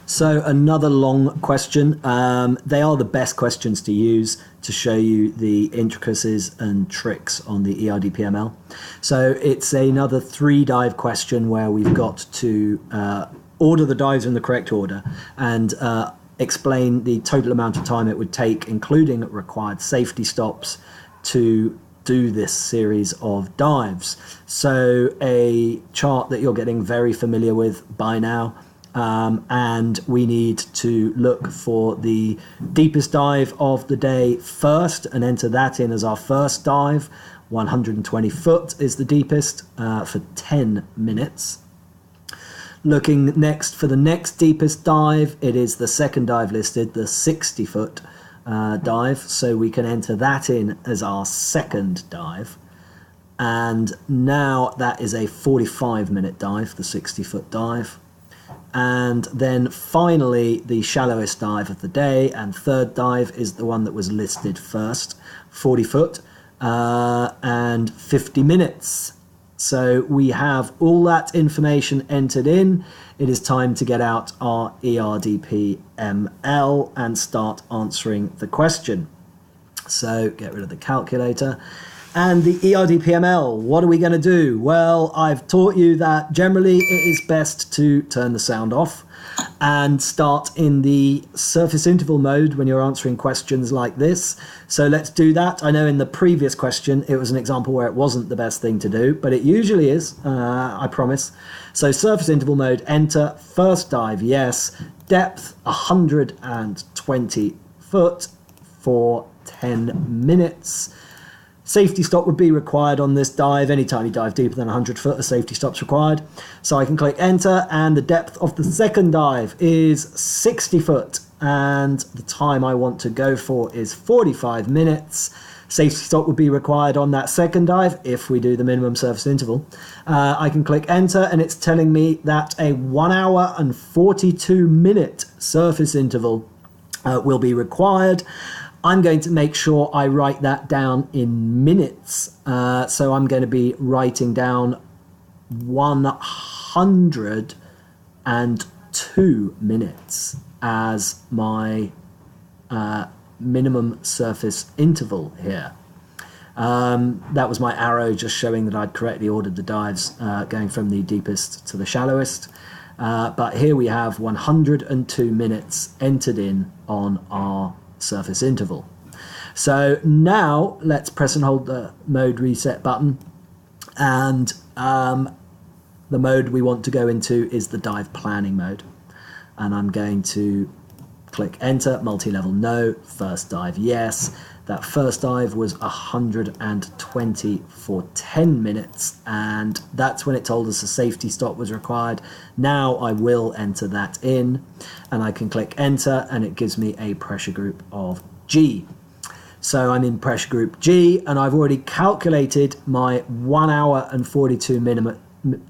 So another long question. They are the best questions to use to show you the intricacies and tricks on the ERDPml. So it's another 3-dive question where we've got to order the dives in the correct order and explain the total amount of time it would take, including required safety stops, to do this series of dives. So a chart that you're getting very familiar with by now. And we need to look for the deepest dive of the day first and enter that in as our first dive. 120 foot is the deepest for 10 minutes. Looking next for the next deepest dive, it is the second dive listed, the 60 foot dive. So we can enter that in as our second dive. And now that is a 45-minute dive, the 60-foot dive. And then finally, the shallowest dive of the day and third dive is the one that was listed first, 40 foot and 50 minutes. So we have all that information entered in. It is time to get out our ERDPml and start answering the question. So get rid of the calculator. And the ERDPml, what are we going to do? Well, I've taught you that generally it is best to turn the sound off and start in the surface interval mode when you're answering questions like this. So let's do that. I know in the previous question it was an example where it wasn't the best thing to do, but it usually is, I promise. So surface interval mode, enter, first dive, yes, depth 120 foot for 10 minutes. Safety stop would be required on this dive. Anytime you dive deeper than 100 foot, a safety stop's required. So I can click enter, and the depth of the second dive is 60 foot. And the time I want to go for is 45 minutes. Safety stop would be required on that second dive if we do the minimum surface interval. I can click enter, and it's telling me that a 1 hour and 42 minute surface interval will be required. I'm going to make sure I write that down in minutes. So I'm going to be writing down 102 minutes as my minimum surface interval here. That was my arrow just showing that I'd correctly ordered the dives going from the deepest to the shallowest. But here we have 102 minutes entered in on our surface interval. So now let's press and hold the mode reset button, and the mode we want to go into is the dive planning mode, and I'm going to click enter, multi-level no, first dive yes. That first dive was 120 for 10 minutes, and that's when it told us a safety stop was required. Now I will enter that in, and I can click enter, and it gives me a pressure group of G. So I'm in pressure group G, and I've already calculated my 1 hour and 42 minute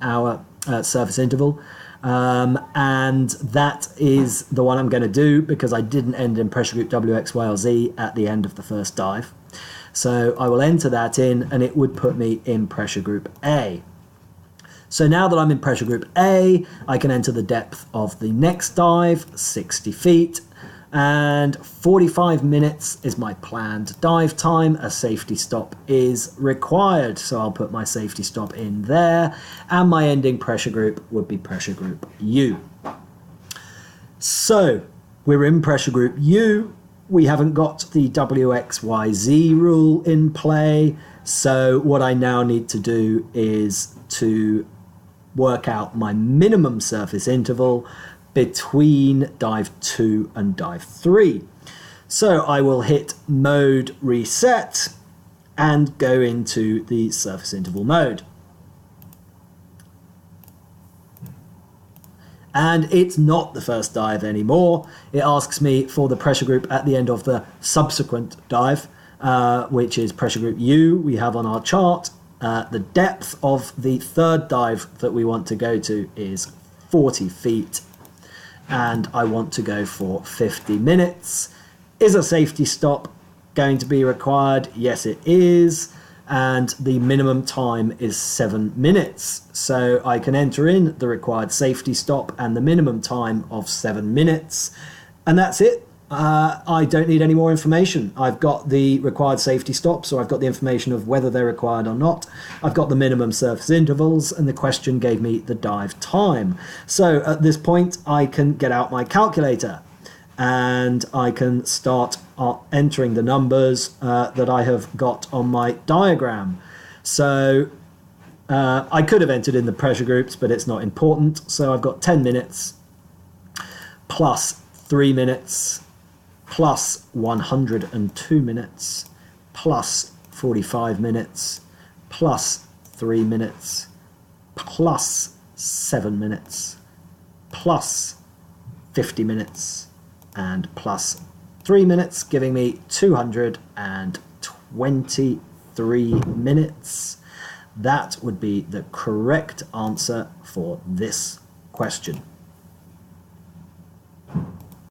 hour surface interval. And that is the one I'm going to do because I didn't end in pressure group W, X, Y, or Z at the end of the first dive. So I will enter that in, and it would put me in pressure group A. So now that I'm in pressure group A, I can enter the depth of the next dive, 60 feet, and 45 minutes is my planned dive time. A safety stop is required, so I'll put my safety stop in there, and my ending pressure group would be pressure group U. So we're in pressure group U. We haven't got the WXYZ rule in play, so what I now need to do is to work out my minimum surface interval between dive 2 and dive 3. So I will hit mode reset and go into the surface interval mode. And it's not the first dive anymore. It asks me for the pressure group at the end of the subsequent dive, which is pressure group U we have on our chart. The depth of the third dive that we want to go to is 40 feet. And I want to go for 50 minutes. Is a safety stop going to be required? Yes, it is. and the minimum time is 7 minutes. So I can enter in the required safety stop and the minimum time of 7 minutes, and that's it. I don't need any more information. I've got the required safety stops, so I've got the information of whether they're required or not. I've got the minimum surface intervals, and the question gave me the dive time. So at this point, I can get out my calculator and I can start entering the numbers that I have got on my diagram. So I could have entered in the pressure groups, but it's not important. So I've got 10 minutes plus 3 minutes plus 102 minutes plus 45 minutes plus 3 minutes plus 7 minutes plus 50 minutes and plus 3 minutes, giving me 223 minutes. That would be the correct answer for this question.